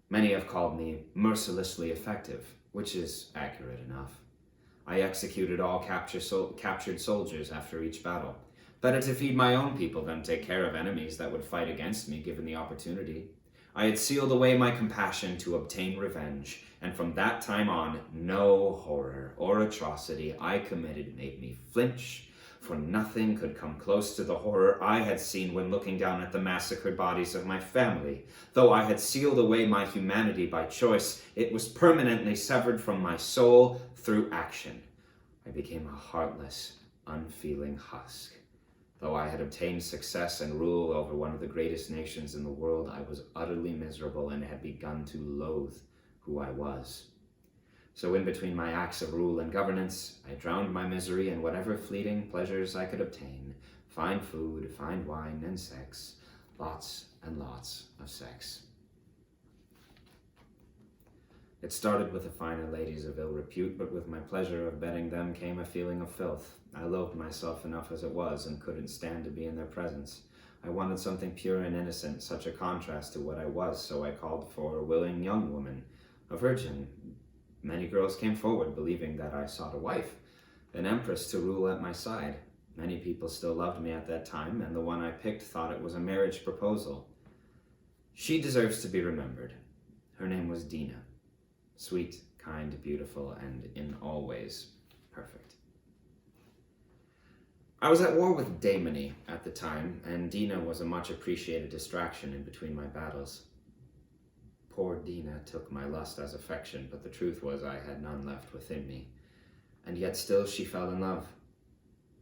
Many have called me mercilessly effective, which is accurate enough. I executed all captured soldiers after each battle. Better to feed my own people than take care of enemies that would fight against me given the opportunity. I had sealed away my compassion to obtain revenge, and from that time on, no horror or atrocity I committed made me flinch, for nothing could come close to the horror I had seen when looking down at the massacred bodies of my family. Though I had sealed away my humanity by choice, it was permanently severed from my soul through action. I became a heartless, unfeeling husk. Though I had obtained success and rule over one of the greatest nations in the world, I was utterly miserable and had begun to loathe who I was. So in between my acts of rule and governance, I drowned my misery in whatever fleeting pleasures I could obtain. Fine food, fine wine, and sex. Lots and lots of sex. It started with the finer ladies of ill repute, but with my pleasure of betting them came a feeling of filth. I loathed myself enough as it was, and couldn't stand to be in their presence. I wanted something pure and innocent, such a contrast to what I was, so I called for a willing young woman, a virgin. Many girls came forward, believing that I sought a wife, an empress to rule at my side. Many people still loved me at that time, and the one I picked thought it was a marriage proposal. She deserves to be remembered. Her name was Dina. Sweet, kind, beautiful, and in all ways perfect. I was at war with Daemony at the time, and Dina was a much appreciated distraction in between my battles. Poor Dina took my lust as affection, but the truth was I had none left within me. And yet still she fell in love,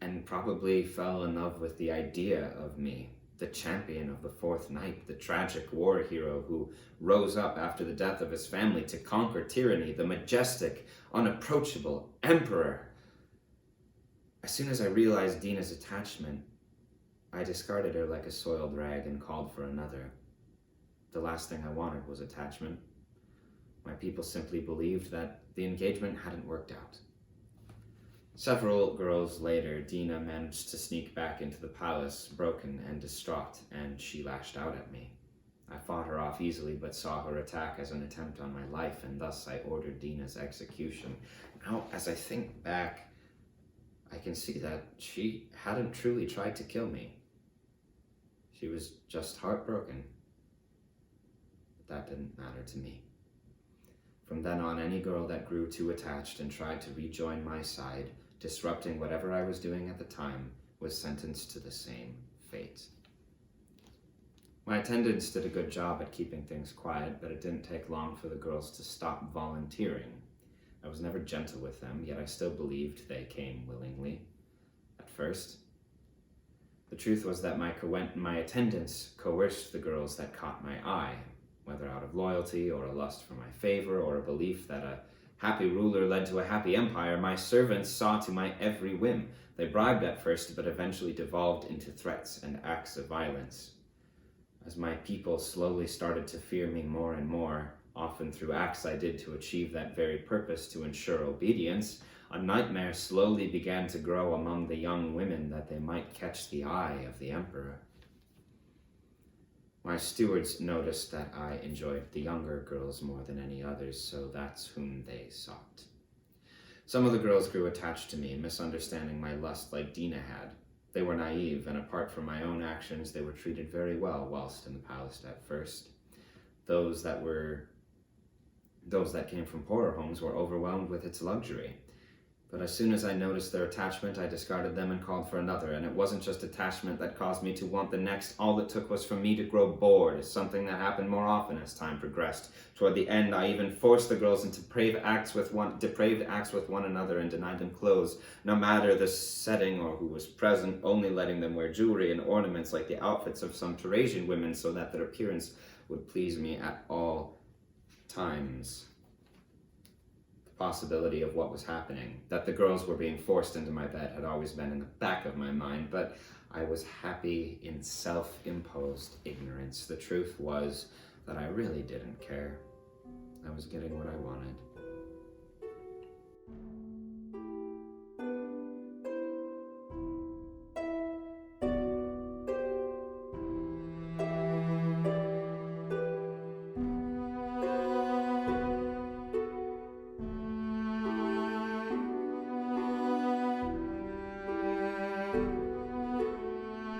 and probably fell in love with the idea of me, the champion of the Fourth Night, the tragic war hero who rose up after the death of his family to conquer tyranny, the majestic, unapproachable emperor. As soon as I realized Dina's attachment, I discarded her like a soiled rag and called for another. The last thing I wanted was attachment. My people simply believed that the engagement hadn't worked out. Several girls later, Dina managed to sneak back into the palace, broken and distraught, and she lashed out at me. I fought her off easily, but saw her attack as an attempt on my life, and thus I ordered Dina's execution. Now, as I think back, I can see that she hadn't truly tried to kill me. She was just heartbroken. But that didn't matter to me. From then on, any girl that grew too attached and tried to rejoin my side, disrupting whatever I was doing at the time, was sentenced to the same fate. My attendants did a good job at keeping things quiet, but it didn't take long for the girls to stop volunteering. I was never gentle with them, yet I still believed they came willingly. At first. The truth was that my attendants coerced the girls that caught my eye, whether out of loyalty or a lust for my favor or a belief that a happy ruler led to a happy empire. My servants saw to my every whim. They bribed at first, but eventually devolved into threats and acts of violence. As my people slowly started to fear me more and more, often through acts I did to achieve that very purpose, to ensure obedience, a nightmare slowly began to grow among the young women that they might catch the eye of the emperor. My stewards noticed that I enjoyed the younger girls more than any others, so that's whom they sought. Some of the girls grew attached to me, misunderstanding my lust like Dina had. They were naive, and apart from my own actions, they were treated very well whilst in the palace at first. Those that came from poorer homes were overwhelmed with its luxury. But as soon as I noticed their attachment, I discarded them and called for another, and it wasn't just attachment that caused me to want the next. All it took was for me to grow bored, something that happened more often as time progressed. Toward the end, I even forced the girls into depraved acts with one another and denied them clothes, no matter the setting or who was present, only letting them wear jewelry and ornaments like the outfits of some Turasian women so that their appearance would please me at all times. Possibility of what was happening, that the girls were being forced into my bed, had always been in the back of my mind, but I was happy in self-imposed ignorance. The truth was that I really didn't care. I was getting what I wanted.